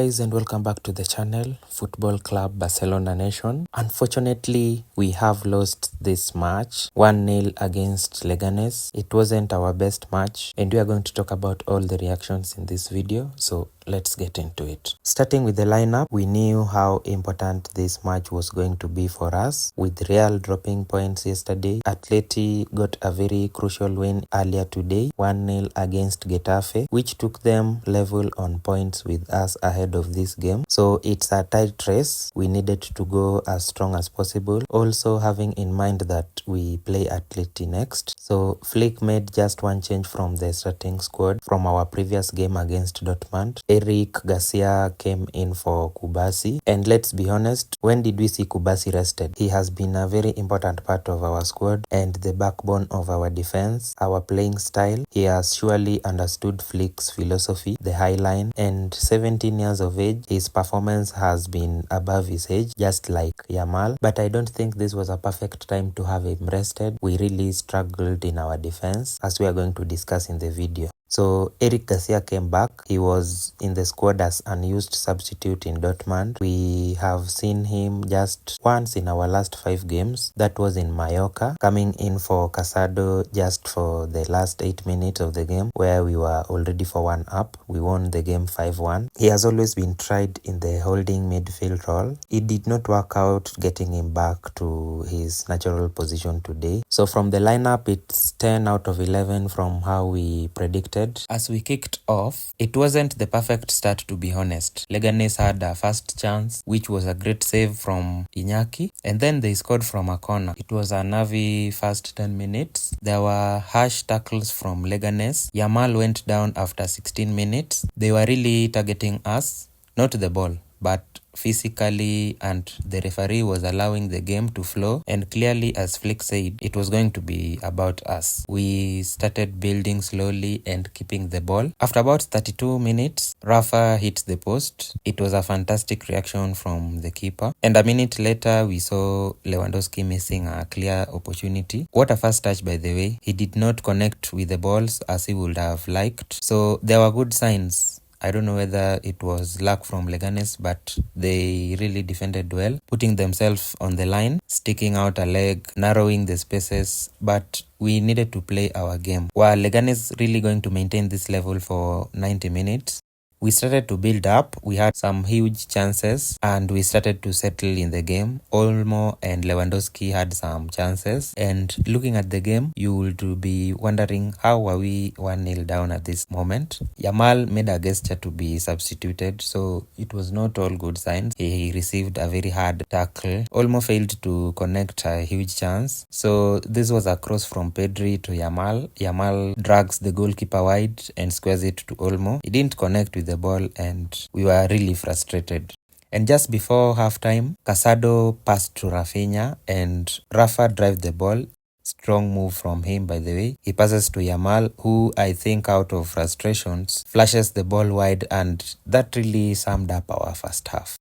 guys, and welcome back to the channel, Football Club Barcelona Nation. Unfortunately, we have lost this match 1-0 against Leganes. It wasn't our best match, and we are going to talk about all the reactions in this video, so let's get into it. Starting with the lineup, we knew how important this match was going to be for us. With Real dropping points yesterday, Atleti got a very crucial win earlier today, 1-0 against Getafe, which took them level on points with us ahead of this game. So it's a tight race. We needed to go as strong as possible. Also having in mind that we play Atleti next. So Flick made just one change from the starting squad from our previous game against Dortmund. Eric Garcia came in for Kubasi. And let's be honest, when did we see Kubasi rested? He has been a very important part of our squad and the backbone of our defense, our playing style. He has surely understood Flick's philosophy, the high line, and 17 years of age, his performance has been above his age, just like Yamal. But I don't think this was a perfect time to have him rested. We really struggled in our defense, as we are going to discuss in the video. So Eric Garcia came back. He was in the squad as unused substitute in Dortmund. We have seen him just once in our last 5 games. That was in Mallorca, coming in for Casado just for the last 8 minutes of the game where we were already for 1 up. We won the game 5-1. He has always been tried in the holding midfield role. It did not work out getting him back to his natural position today. So from the lineup, it's 10 out of 11 from how we predicted. As we kicked off, it wasn't the perfect start, to be honest. Leganes had a first chance, which was a great save from Iñaki, and then they scored from a corner. It was a nervy first 10 minutes. There were harsh tackles from Leganes. Yamal went down after 16 minutes. They were really targeting us, not the ball, but physically, and the referee was allowing the game to flow, and clearly, as Flick said, it was going to be about us. We started building slowly and keeping the ball. After about 32 minutes, Rafa hit the post. It was a fantastic reaction from the keeper, and a minute later we saw Lewandowski missing a clear opportunity. What a first touch, by the way. He did not connect with the balls as he would have liked, so there were good signs. I don't know whether it was luck from Leganes, but they really defended well, putting themselves on the line, sticking out a leg, narrowing the spaces, but we needed to play our game. Were Leganes really going to maintain this level for 90 minutes? We started to build up, we had some huge chances, and we started to settle in the game. Olmo and Lewandowski had some chances, and looking at the game, you would be wondering how are we 1-0 down at this moment. Yamal made a gesture to be substituted, so it was not all good signs. He received a very hard tackle. Olmo failed to connect a huge chance, so this was a cross from Pedri to Yamal. Yamal drags the goalkeeper wide and squares it to Olmo. He didn't connect with the ball, and we were really frustrated. And just before halftime, Casado passed to Rafinha and Rafa drove the ball. Strong move from him, by the way. He passes to Yamal, who I think out of frustrations flashes the ball wide, and that really summed up our first half.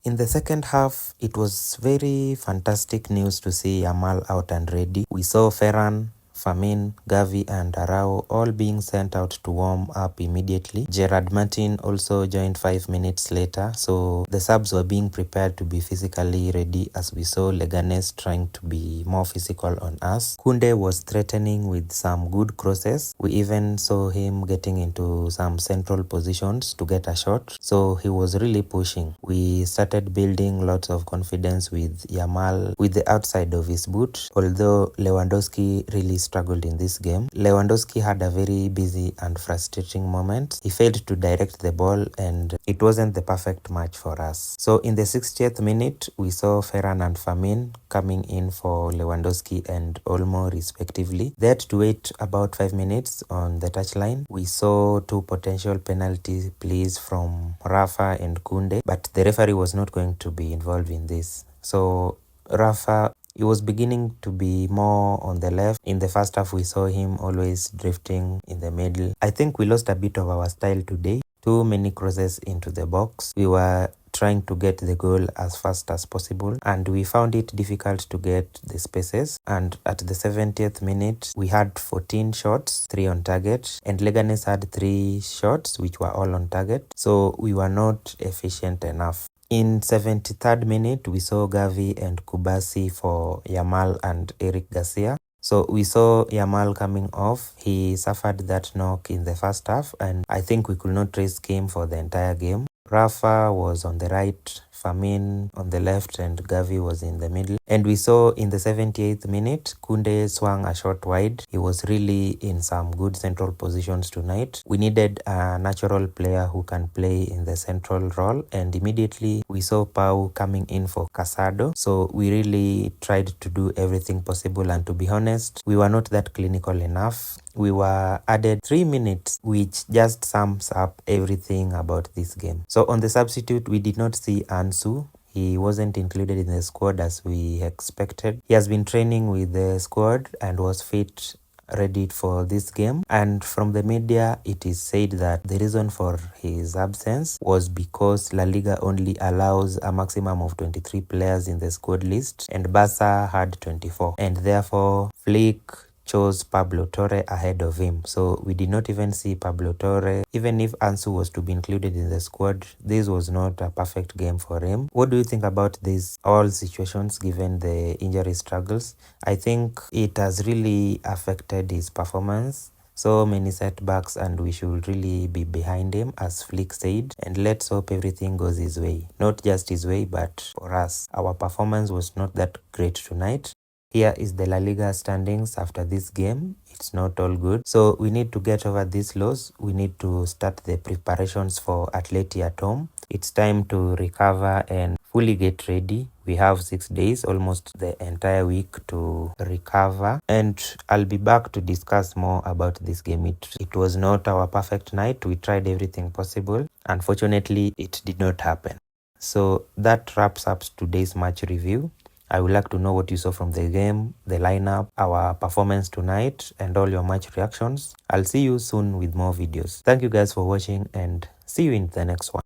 In the second half, it was very fantastic news to see Yamal out and ready. We saw Ferran, Famin, Gavi and Arao all being sent out to warm up immediately. Gerard Martin also joined 5 minutes later, so the subs were being prepared to be physically ready as we saw Leganes trying to be more physical on us. Kunde was threatening with some good crosses. We even saw him getting into some central positions to get a shot, so he was really pushing. We started building lots of confidence with Yamal with the outside of his boot, although Lewandowski really struggled in this game. Lewandowski had a very busy and frustrating moment. He failed to direct the ball and it wasn't the perfect match for us. So in the 60th minute, we saw Ferran and Famin coming in for Lewandowski and Olmo respectively. They had to wait about 5 minutes on the touchline. We saw 2 potential penalty pleas from Rafa and Kunde, but the referee was not going to be involved in this. So Rafa, he was beginning to be more on the left. In the first half, we saw him always drifting in the middle. I think we lost a bit of our style today. too many crosses into the box. We were trying to get the goal as fast as possible, and we found it difficult to get the spaces. And at the 70th minute, we had 14 shots, 3 on target, and Leganes had 3 shots which were all on target, so we were not efficient enough. In 73rd minute, we saw Gavi and Kubasi for Yamal and Eric Garcia. So we saw Yamal coming off. He suffered that knock in the first half, and I think we could not risk him for the entire game. Rafa was on the right, Famin on the left, and Gavi was in the middle. And we saw in the 78th minute, Kunde swung a shot wide. He was really in some good central positions tonight. We needed a natural player who can play in the central role, and immediately we saw Pau coming in for Casado. So we really tried to do everything possible, and to be honest, we were not that clinical enough. We were added 3 minutes, which just sums up everything about this game. So on the substitute, we did not see Ansu. He wasn't included in the squad as we expected. He has been training with the squad and was fit, ready for this game. And from the media, it is said that the reason for his absence was because LaLiga only allows a maximum of 23 players in the squad list, and Barca had 24. And therefore, Flick chose Pablo Torre ahead of him. So we did not even see Pablo Torre. Even if Ansu was to be included in the squad, this was not a perfect game for him. What do you think about these all situations given the injury struggles? I think it has really affected his performance. So many setbacks, and we should really be behind him, as Flick said, and let's hope everything goes his way. Not just his way, but for us. Our performance was not that great tonight. Here is the La Liga standings after this game. It's not all good. So we need to get over this loss. We need to start the preparations for Atleti at home. It's time to recover and fully get ready. We have 6 days, almost the entire week to recover. And I'll be back to discuss more about this game. It was not our perfect night. We tried everything possible. Unfortunately, it did not happen. So that wraps up today's match review. I would like to know what you saw from the game, the lineup, our performance tonight, and all your match reactions. I'll see you soon with more videos. Thank you guys for watching, and see you in the next one.